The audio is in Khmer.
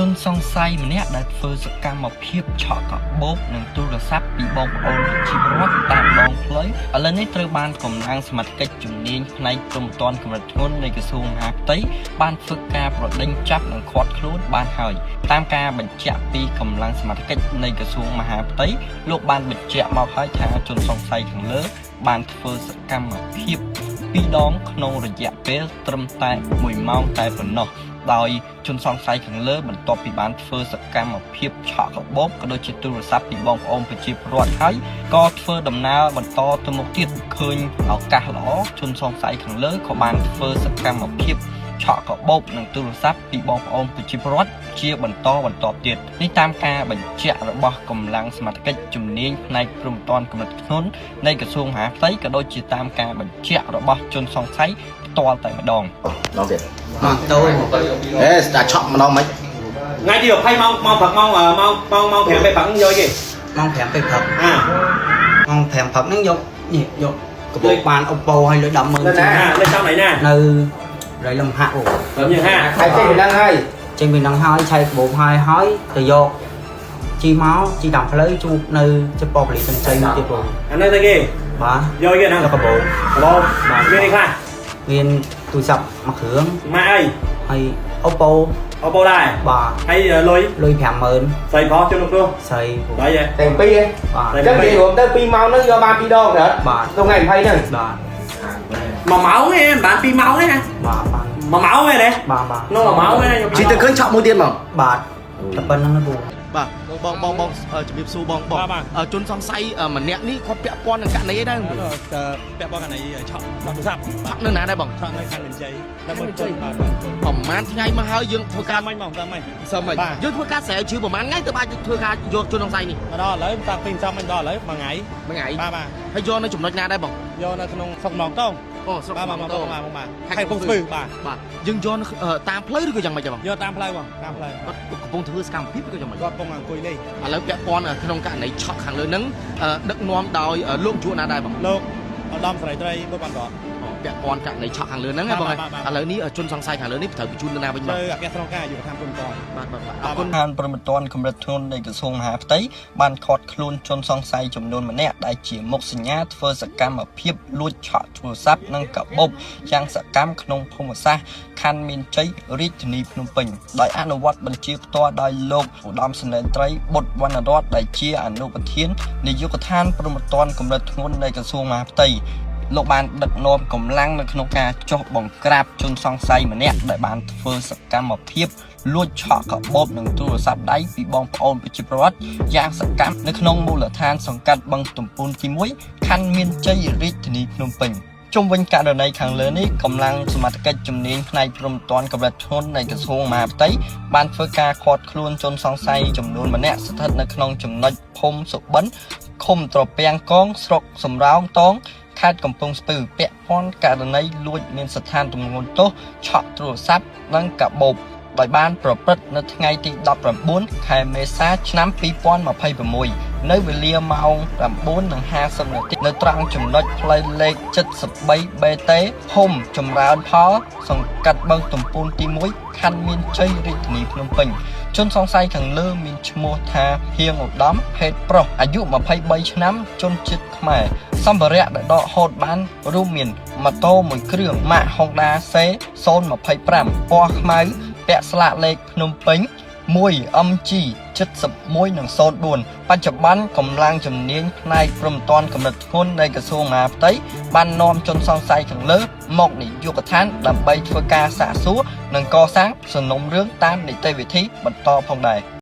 ជនសង្ស័យម្នាក់ដែលធ្វើសកម្មភាពឆក់កាបូបនឹងទូរស័ព្ទពីបងប្អូនជីវរដ្ឋតាមដងផ្លូវឥឡូវនេះត្រូវបានកម្លាំងសមត្ថកិច្ចជំនាញផ្នែកព្រំប្រទានកម្រិតធ្ងន់នៃក្រសួងមហាផ្ទៃបានធ្វើការប្រដេញចាប់និងឃាត់ខ្លួនបានហើយតាមការបញ្ជាក់ពីកម្លាំងសមត្ថកិច្ចនៃក្រសួងមហាផ្ទៃលោកបានបញ្ជាក់មកហើយថាជនសង្ស័យខាងលើបានធ្វើសកម្មភាព2ដងក្នុងរយៈពេលត្រឹមតែ1ម៉ោងតែប៉ុណ្ណោះដោយជនសង្ស័យខាងលើបន្ទាប់ពីបានធ្វើសកម្មភាពឆក់កាបូបក៏ដូចជាទូរស័ព្ទពីបងប្អូនប្រជាពលរដ្ឋហើយក៏ធ្វើដំណើរបន្តទៅមុខទៀតឃើញឱកាសល្អជនសង្ស័យខាងលើក៏បានធ្វើសកម្មភាពឆក់កាបូបនិងទូរស័ព្ទពីបងប្អូនប្រជាពលរដ្ឋជាបន្តទៀតនេះតាមការបញ្ជាក់របស់កម្លាំងសមត្ថកិច្ចជំនាញផ្នែកព្រំប្រទានកម្រិតធ្ងន់នៃក្រសួងមហាផ្ទៃក៏ដូចជាតាមការបញ្ជាក់របស់ជនសង្ស័យផ្ទាល់តែម្ដងមកទៀតមកទៅតែឆក់ម្ដងមិនថ្ងៃទី20ម៉ោងព្រឹកម៉ោង5ពេលព្រឹកយកគេម៉ោង5ពេលព្រឹកម៉ោង5ព្រឹកហ្នឹងយកនេះយកកបោបានអូប៉ូឲ្យលុយ100000នៅណានៅចំไหนណានៅរៃលំហាក់អូរំហាក់ហើយចេញពីហ្នឹងហើយចេញពីហ្នឹងហើយឆៃកបោហើយទៅយកជីមកជីតាមផ្លូវជួបនៅចិត្តប៉ូប៉ូលីសសំជ័យទៀតបងអានេះទៅគេបាទយកគេហ្នឹងកបោបាទមាននេះខ្លះមានទូរស័ព្ទមួយគ្រឿងម៉ាក់អីហើយអូប៉ូដែរបាទហើយលុយ50000ស្រីផងជនគ្រូស្រីបាទតែ2ហ៎អញ្ចឹងគេរួមទៅ2ម៉ោងហ្នឹងយកបាន2ដងទេបាទក្នុងថ្ងៃ20ហ្នឹងបាទ1ម៉ោងទេបាន2ម៉ោងទេណាបាទបាន1ម៉ោងទេណាបាទក្នុង1ម៉ោងទេជីទៅឃើញឆក់មួយទៀតមកបាទតែប៉ុណ្្នឹងទេបាទបងជំរាបសួរបងជនសង្ស័យម្នាក់នេះគាត់ពាក់ព័ន្ធនឹងករណីអីដែរពាក់ព័ន្ធករណីឆក់ទូរស័ព្ទឆក់នៅណាដែរបងឆក់នៅខាងលំជ័យដល់មើលជ័យបាទប្រហែលថ្ងៃមកហើយយើងធ្វើការមិនសើមិនយើងធ្វើការស្រែជឿប្រហែលថ្ងៃទៅបានធ្វើការយកជនសង្ស័យនេះដល់ឥឡូវតាំងពីសំមិនដល់ឥឡូវមួយថ្ងៃបាទហើយយកនៅចំណុចណាដែរបងយកនៅក្នុងស្រុកម៉ងតងស្រុកម៉ងតងបាទខេត្តកំពង់ស្ពឺបាទយើងយកតាមផ្លូវឬក៏យ៉ាងម៉េចបងយកតាមផ្លូវបងតាមផ្លូវគាត់កំពុងធ្វើសកម្មភាពឬក៏យ៉ាងម៉េចគាត់កំពុងអង្គុយលេងឥឡូវពាក់ព័ន្ធក្នុងករណីឆក់ខាងលើហ្នឹងដឹកនាំដោយលោកជួនណាដែរបងលោកឧត្តមស្រីត្រីបុបានគាត់ពាក់ព័ន្ធករណីឆក់ខាងលើហ្នឹងបងឥឡូវនេះជនសង្ស័យខាងលើនេះត្រូវបញ្ជូនទៅណាវិញបងទៅអគ្គស្នងការយុវធម៌ព្រំប្រទានបាទអរគុណខាងព្រំប្រទានកម្រិតធ្ងន់នៃក្រសួងមហាផ្ទៃបានឃាត់ខ្លួនជនសង្ស័យចំនួនម្នាក់ដែលជាមុខសញ្ញាធ្វើសកម្មភាពលួចឆក់ទូរស័ព្ទនិងកាបូបយ៉ាងសកម្មក្នុងភូមិសាស្ត្រខណ្ឌមានជ័យរាជធានីភ្នំពេញដោយអនុវត្តបញ្ជាផ្ទាល់ដោយលោកឧត្តមសេនីយ៍ត្រីបុត្រវណ្ណរតន៍ដែលជាអនុប្រធាននាយកដ្ឋានព្រំប្រទានកម្រិតធ្ងន់នៃក្រសួងមហាផ្ទៃលោកបានដឹកនាំកម្លាំងនៅក្នុងការចុះបង្ក្រាបជនសង្ស័យម្នាក់ដែលបានធ្វើសកម្មភាពលួចឆក់កាបូបនិងទូរស័ព្ទដៃពីបងប្អូនប្រជាពលរដ្ឋយ៉ាងសកម្មនៅក្នុងមូលដ្ឋានសង្កាត់បឹងទំពូនទី1ខណ្ឌមានជ័យរាជធានីភ្នំពេញជុំវិញករណីខាងលើនេះកម្លាំងសមត្ថកិច្ចជំនាញផ្នែកព្រំប្រទានកម្រិតធ្ងន់នៃក្រសួងមហាផ្ទៃបានធ្វើការឃាត់ខ្លួនជនសង្ស័យចំនួនម្នាក់ស្ថិតនៅក្នុងចំណុចភូមិសុបិនឃុំត្រពាំងកងស្រុកសំរោងតងខេត្តកំពង់ស្ពឺពាក់ព័ន្ធករណីលួចមានស្ថានទម្ងន់ទោសឆក់ទូរស័ព្ទនិងកាបូបដោយបានប្រព្រឹត្តនៅថ្ងៃទី19ខែមេសាឆ្នាំ2026នៅវេលាម៉ោង 9:50 នាទីនៅត្រង់ចំណុចផ្លូវលេខ 73 BT ភូមិចម្រើនផលសង្កាត់បឹងទំពូនទី1ខណ្ឌមានជ័យរាជធានីភ្នំពេញជនសង្ស័យខាងលើមានឈ្មោះថាហៀងឧត្តមភេទប្រុសអាយុ23ឆ្នាំជនជាតិខ្មែរសម្ភារៈដែលដកហូតបានរួមមានម៉ូតូមួយគ្រឿងម៉ាក Honda C025 ពណ៌ខ្មៅពាក់ស្លាកលេខភ្នំពេញ 1MG 71និង04បច្ចុប្បន្នកម្លាំងជំនាញផ្នែកព្រំប្រទានកម្រិតធ្ងន់នៃក្រសួងមហាផ្ទៃបាននាំជនសង្ស័យខាងលើមកនាយកដ្ឋានដើម្បីធ្វើការសាកសួរនិងកសាងសំណុំរឿងតាមនីតិវិធីបន្តផងដែរ